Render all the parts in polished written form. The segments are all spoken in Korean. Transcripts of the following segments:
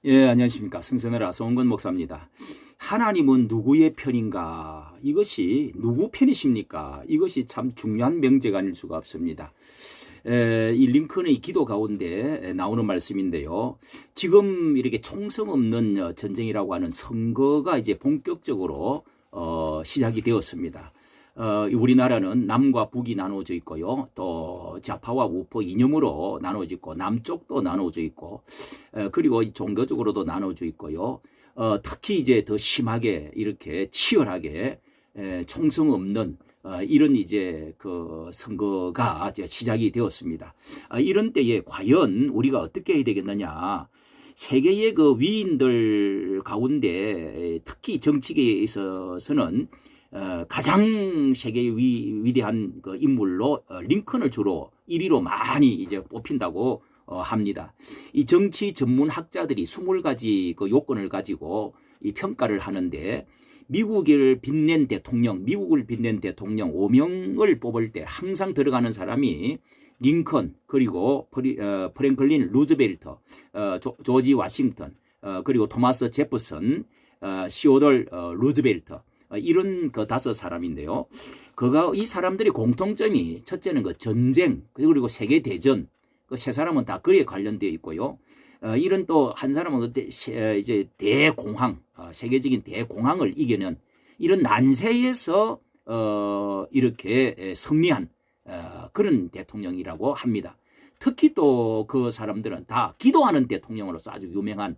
예, 안녕하십니까. 성선을 아성근 목사입니다. 하나님은 누구의 편인가? 이것이 누구 편이십니까? 이것이 참 중요한 명제가 아닐 수가 없습니다. 이 링컨의 기도 가운데 나오는 말씀인데요. 지금 이렇게 총성 없는 전쟁이라고 하는 선거가 이제 본격적으로 시작이 되었습니다. 우리나라는 남과 북이 나눠져 있고요. 또 좌파와 우파 이념으로 나눠져 있고 남쪽도 나눠져 있고 그리고 종교적으로도 나눠져 있고요. 특히 이제 더 심하게 이렇게 치열하게 총성 없는 이런 이제 그 선거가 이제 시작이 되었습니다. 이런 때에 과연 우리가 어떻게 해야 되겠느냐? 세계의 그 위인들 가운데 특히 정치계에 있어서는 가장 세계의 위대한 그 인물로 링컨을 주로 1위로 많이 이제 뽑힌다고 합니다. 이 정치 전문 학자들이 20가지 그 요건을 가지고 이 평가를 하는데 미국을 빛낸 대통령 5명을 뽑을 때 항상 들어가는 사람이 링컨, 그리고 프랭클린 루즈벨트, 조지 워싱턴, 그리고 토마스 제퍼슨, 시오돌 루즈벨트, 이런 그 5사람인데요. 이 사람들의 공통점이 첫째는 그 전쟁, 그리고 세계 대전, 그 세 사람은 다 그에 관련되어 있고요. 이런 또 한 사람은 이제 대공황, 세계적인 대공황을 이겨낸 이런 난세에서 이렇게 승리한 그런 대통령이라고 합니다. 특히 또 그 사람들은 다 기도하는 대통령으로서 아주 유명한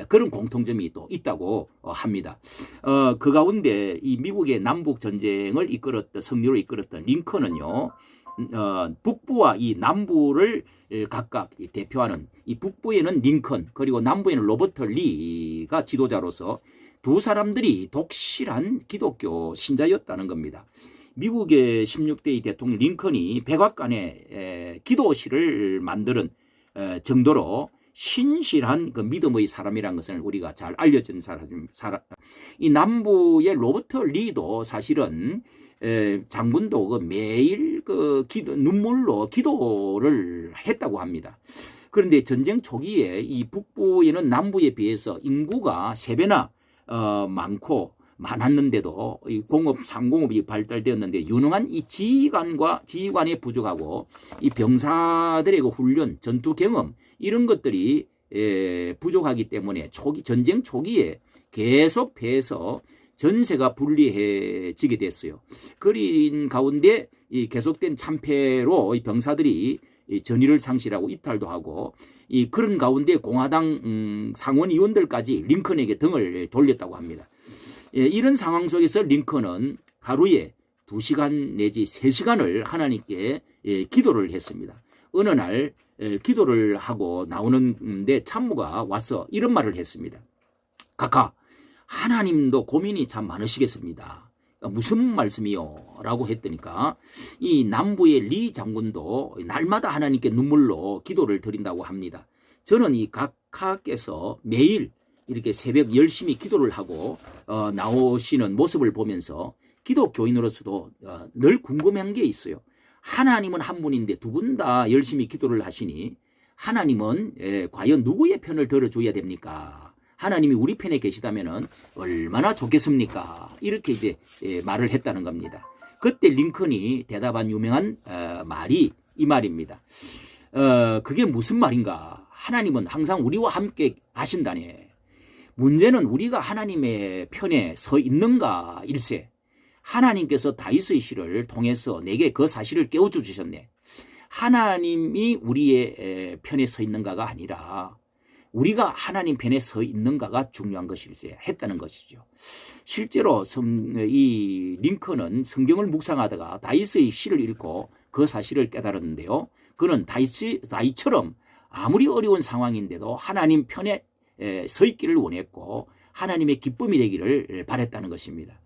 그런 공통점이 또 있다고 합니다. 그 가운데 이 미국의 남북 전쟁을 승리로 이끌었던 링컨은요, 북부와 이 남부를 각각 대표하는 이 북부에는 링컨, 그리고 남부에는 로버트 리가 지도자로서 두 사람들이 독실한 기독교 신자였다는 겁니다. 미국의 16대 대통령 링컨이 백악관에 기도실을 만드는 정도로 신실한 그 믿음의 사람이라는 것을 우리가 잘 알려진 사람. 이 남부의 로버트 리도 사실은 장군도 그 매일 그 눈물로 기도를 했다고 합니다. 그런데 전쟁 초기에 이 북부에는 남부에 비해서 인구가 3배나 많았는데도 이 상공업이 발달되었는데 유능한 이 지휘관이 부족하고 이 병사들의 그 훈련, 전투 경험 이런 것들이 부족하기 때문에 전쟁 초기에 계속 패해서 전세가 불리해지게 됐어요. 그린 가운데 이 계속된 참패로 이 병사들이 전의를 상실하고 이탈도 하고 그런 가운데 공화당 상원의원들까지 링컨에게 등을 돌렸다고 합니다. 이런 상황 속에서 링컨은 하루에 2시간 내지 3시간을 하나님께 기도를 했습니다. 어느 날 기도를 하고 나오는데 참모가 와서 이런 말을 했습니다. 각하, 하나님도 고민이 참 많으시겠습니다. 무슨 말씀이요? 라고 했더니까 이 남부의 리 장군도 날마다 하나님께 눈물로 기도를 드린다고 합니다. 저는 이 각하께서 매일 이렇게 새벽 열심히 기도를 하고 나오시는 모습을 보면서 기독교인으로서도 늘 궁금한 게 있어요. 하나님은 한 분인데 두 분 다 열심히 기도를 하시니 하나님은 과연 누구의 편을 들어줘야 됩니까? 하나님이 우리 편에 계시다면 얼마나 좋겠습니까? 이렇게 이제 말을 했다는 겁니다. 그때 링컨이 대답한 유명한 말이 이 말입니다. 그게 무슨 말인가? 하나님은 항상 우리와 함께 하신다네. 문제는 우리가 하나님의 편에 서 있는가 일세. 하나님께서 다윗의 시를 통해서 내게 그 사실을 깨워주셨네. 하나님이 우리의 편에 서 있는가가 아니라 우리가 하나님 편에 서 있는가가 중요한 것일세 했다는 것이죠. 실제로 이 링컨은 성경을 묵상하다가 다윗의 시를 읽고 그 사실을 깨달았는데요. 그는 다윗처럼 아무리 어려운 상황인데도 하나님 편에 서 있기를 원했고 하나님의 기쁨이 되기를 바랬다는 것입니다.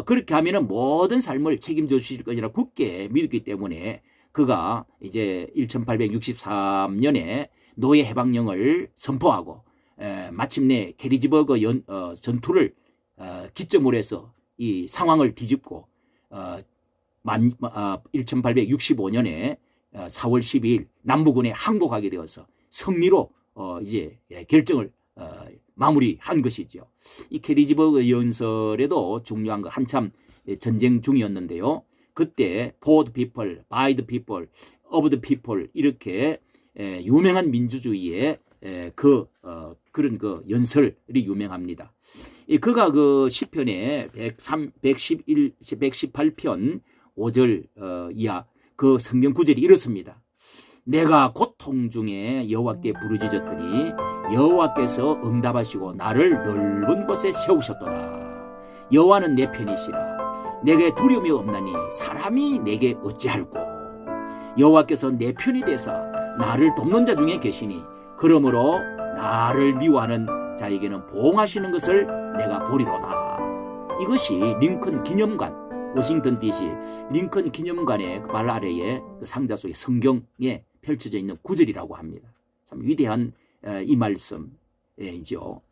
그렇게 하면은 모든 삶을 책임져 주실 것이라 굳게 믿었기 때문에 그가 이제 1863년에 노예 해방령을 선포하고 마침내 게리지버그 전투를 기점으로 해서 이 상황을 뒤집고 1865년에 4월 12일 남부군에 항복하게 되어서 승리로 이제 결정을 마무리한 것이죠. 이 게티즈버그 연설에도 중요한 거 한참 전쟁 중이었는데요. 그때 for the people, by the people, of the people 이렇게 유명한 민주주의의 그런 그 연설이 유명합니다. 그가 그 시편의 118편 5절 이하 그 성경 구절이 이렇습니다. 내가 고통 중에 여호와께 부르짖었더니 여호와께서 응답하시고 나를 넓은 곳에 세우셨도다. 여호와는 내 편이시라. 내게 두려움이 없나니 사람이 내게 어찌할꼬. 여호와께서 내 편이 되사 나를 돕는 자 중에 계시니 그러므로 나를 미워하는 자에게는 보응하시는 것을 내가 보리로다. 이것이 링컨 기념관, 워싱턴 DC 링컨 기념관의 그 발 아래에 그 상자 속에 성경에 펼쳐져 있는 구절이라고 합니다. 참 위대한 이 말씀이죠.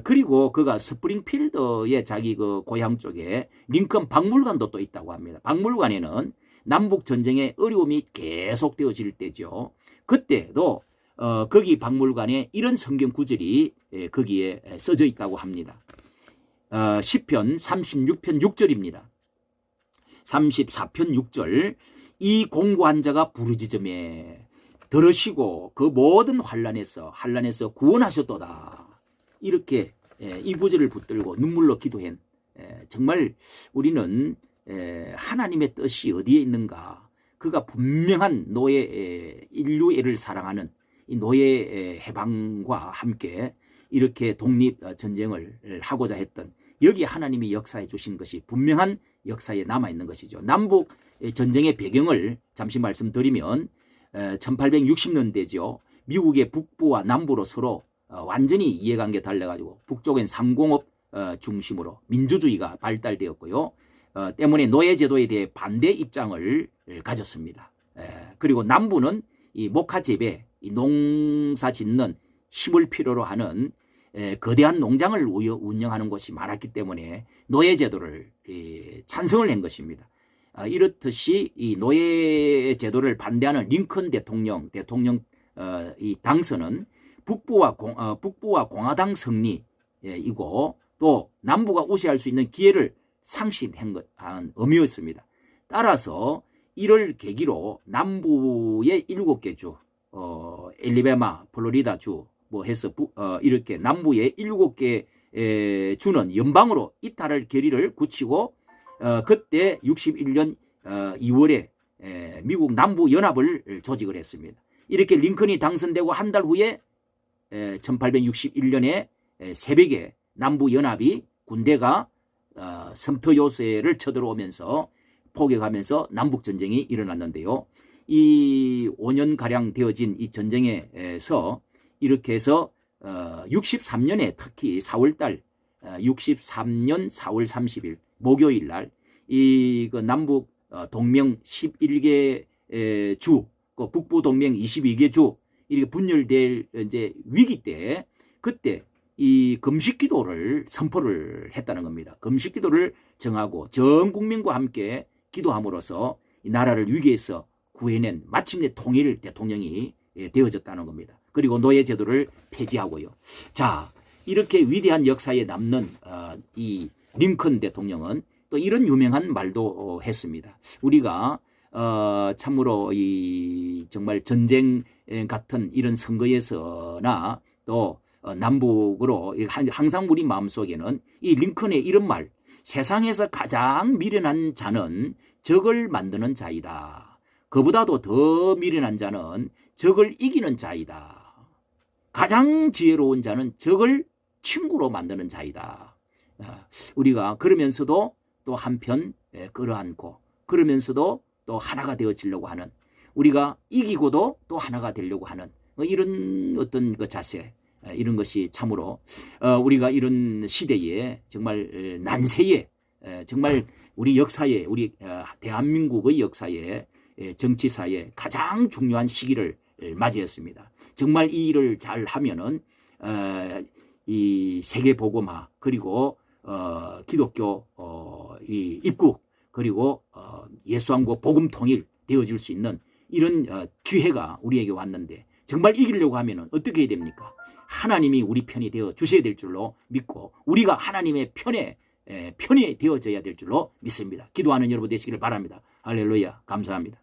그리고 그가 스프링필드의 자기 그 고향 쪽에 링컨 박물관도 또 있다고 합니다. 박물관에는 남북 전쟁의 어려움이 계속되어질 때죠. 그때도 거기 박물관에 이런 성경 구절이 거기에 써져 있다고 합니다. 시편 36편 6절입니다. 34편 6절 이 공고한 자가 부르짖음에 들으시고 그 모든 환난에서 구원하셨도다. 이렇게 이 구절을 붙들고 눈물로 기도한 정말 우리는 하나님의 뜻이 어디에 있는가. 그가 분명한 노예 인류애를 사랑하는 이 노예 해방과 함께 이렇게 독립전쟁을 하고자 했던 여기 하나님이 역사해 주신 것이 분명한 역사에 남아있는 것이죠. 남북 전쟁의 배경을 잠시 말씀드리면 1860년대죠. 미국의 북부와 남부로 서로 완전히 이해관계 달라가지고 북쪽엔 상공업 중심으로 민주주의가 발달되었고요. 때문에 노예제도에 대해 반대 입장을 가졌습니다. 그리고 남부는 이 목화 재배, 이 농사 짓는 힘을 필요로 하는 거대한 농장을 운영하는 곳이 많았기 때문에 노예제도를 찬성을 한 것입니다. 이렇듯이 이 노예제도를 반대하는 링컨 대통령 이 당선은 북부와 공화당 승리이고 또 남부가 우세할 수 있는 기회를 상실한 의미였습니다. 따라서 이를 계기로 남부의 7개 주, 엘리베마, 플로리다 주 뭐 해서 이렇게 남부의 7개 주는 연방으로 이탈할 결의를 굳히고 그때 61년 2월에 미국 남부 연합을 조직을 했습니다. 이렇게 링컨이 당선되고 한 달 후에 1861년에 새벽에 남부 연합이 군대가 섬터 요새를 쳐들어오면서 포격하면서 남북 전쟁이 일어났는데요. 이 5년가량 되어진 이 전쟁에서 이렇게 해서 63년에 특히 4월달 63년 4월 30일 목요일 날 이 그 남북 동맹 11개 주, 그 북부 동맹 22개 주 이렇게 분열될 이제 위기 때 그때 이 금식기도를 선포를 했다는 겁니다. 금식기도를 정하고 전 국민과 함께 기도함으로써 이 나라를 위기에서 구해낸 마침내 통일 대통령이 되어졌다는 겁니다. 그리고 노예제도를 폐지하고요. 자, 이렇게 위대한 역사에 남는 이 링컨 대통령은 또 이런 유명한 말도 했습니다. 우리가 참으로 이 정말 전쟁 같은 이런 선거에서나 또 남북으로 항상 우리 마음속에는 이 링컨의 이런 말, 세상에서 가장 미련한 자는 적을 만드는 자이다. 그보다도 더 미련한 자는 적을 이기는 자이다. 가장 지혜로운 자는 적을 친구로 만드는 자이다. 우리가 그러면서도 또 한편 끌어안고 그러면서도 또 하나가 되어지려고 하는 우리가 이기고도 또 하나가 되려고 하는 이런 어떤 그 자세 이런 것이 참으로 우리가 이런 시대에 정말 난세에 정말 우리 역사에 우리 대한민국의 역사에 정치사에 가장 중요한 시기를 맞이했습니다. 정말 이 일을 잘 하면은 이 세계 복음화 그리고 기독교 이 입국 그리고 예수왕국 복음 통일 되어질 수 있는 이런 기회가 우리에게 왔는데 정말 이기려고 하면은 어떻게 해야 됩니까? 하나님이 우리 편이 되어 주셔야 될 줄로 믿고 우리가 하나님의 편이 되어져야 될 줄로 믿습니다. 기도하는 여러분 되시기를 바랍니다. 할렐루야. 감사합니다.